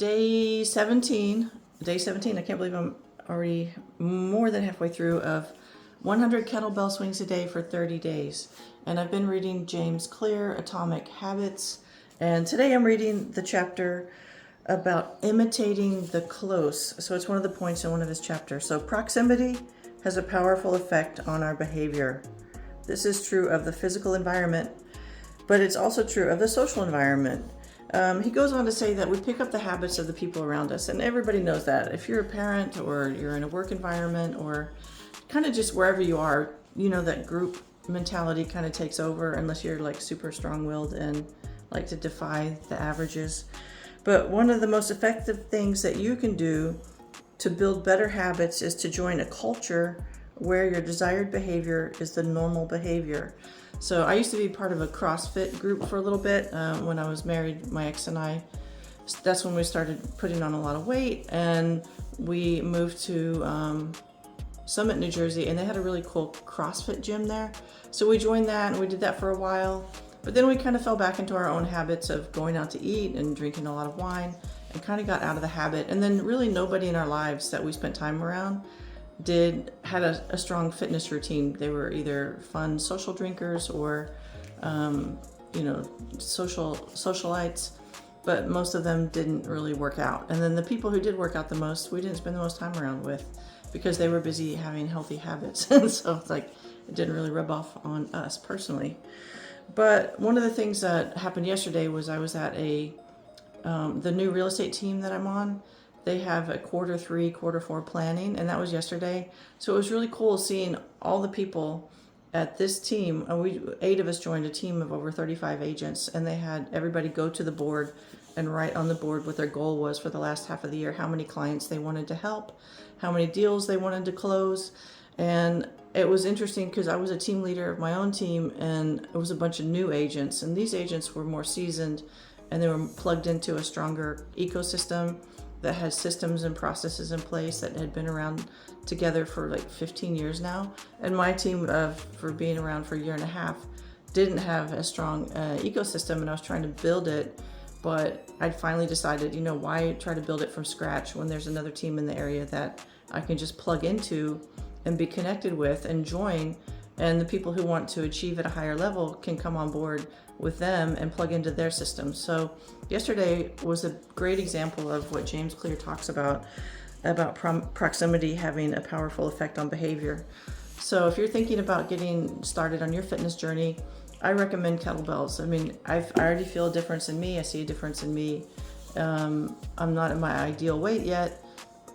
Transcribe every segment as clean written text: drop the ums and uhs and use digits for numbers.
day 17. Day 17, I can't believe I'm already more than halfway through of 100 kettlebell swings a day for 30 days. And I've been reading James Clear, Atomic Habits. And today I'm reading the chapter about imitating the close. So it's one of the points in one of his chapters. So proximity has a powerful effect on our behavior. This is true of the physical environment, but it's also true of the social environment. He goes on to say that we pick up the habits of the people around us, and everybody knows that. If you're a parent or you're in a work environment or kind of just wherever you are, you know that group mentality kind of takes over unless you're like super strong-willed and like to defy the averages. But one of the most effective things that you can do to build better habits is to join a culture where your desired behavior is the normal behavior. So I used to be part of a CrossFit group for a little bit when I was married, my ex and I. That's when we started putting on a lot of weight, and we moved to Summit, New Jersey, and they had a really cool CrossFit gym there. So we joined that and we did that for a while, but then we kind of fell back into our own habits of going out to eat and drinking a lot of wine and kind of got out of the habit. And then really nobody in our lives that we spent time around had a strong fitness routine. They were either fun social drinkers or socialites, but most of them didn't really work out. And then the people who did work out the most, we didn't spend the most time around with because they were busy having healthy habits. And so it's like it didn't really rub off on us personally. But one of the things that happened yesterday was I was at the new real estate team that I'm on. They have a Q3, Q4 planning, and that was yesterday. So it was really cool seeing all the people at this team. And 8 of us joined a team of over 35 agents, and they had everybody go to the board and write on the board what their goal was for the last half of the year, how many clients they wanted to help, how many deals they wanted to close. And it was interesting because I was a team leader of my own team, and it was a bunch of new agents, and these agents were more seasoned and they were plugged into a stronger ecosystem that has systems and processes in place that had been around together for like 15 years now. And my team for being around for a year and a half didn't have a strong ecosystem, and I was trying to build it, but I finally decided, why try to build it from scratch when there's another team in the area that I can just plug into and be connected with and join, and the people who want to achieve at a higher level can come on board with them and plug into their system. So yesterday was a great example of what James Clear talks about proximity having a powerful effect on behavior. So if you're thinking about getting started on your fitness journey, I recommend kettlebells. I mean, I already feel a difference in me. I see a difference in me. I'm not at my ideal weight yet,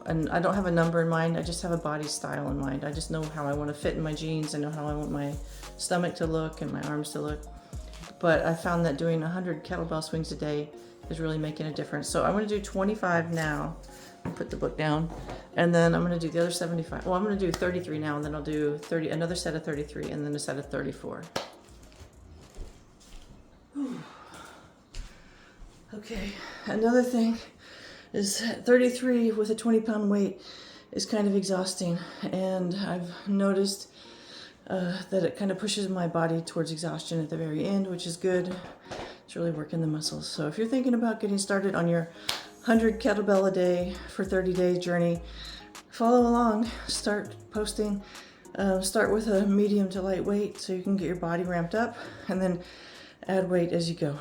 and I don't have a number in mind. I just have a body style in mind. I just know how I want to fit in my jeans. I know how I want my stomach to look and my arms to look. But I found that doing 100 kettlebell swings a day is really making a difference. So I'm going to do 25 now. I'll put the book down. And then I'm going to do the other 75. Well, I'm going to do 33 now, and then I'll do another set of 33, and then a set of 34. Whew. Okay, another thing is 33 with a 20-pound weight is kind of exhausting, and I've noticed that it kind of pushes my body towards exhaustion at the very end, which is good. It's really working the muscles. So if you're thinking about getting started on your 100 kettlebell a day for 30 day journey, follow along. Start posting. Start with a medium to light weight so you can get your body ramped up, and then add weight as you go.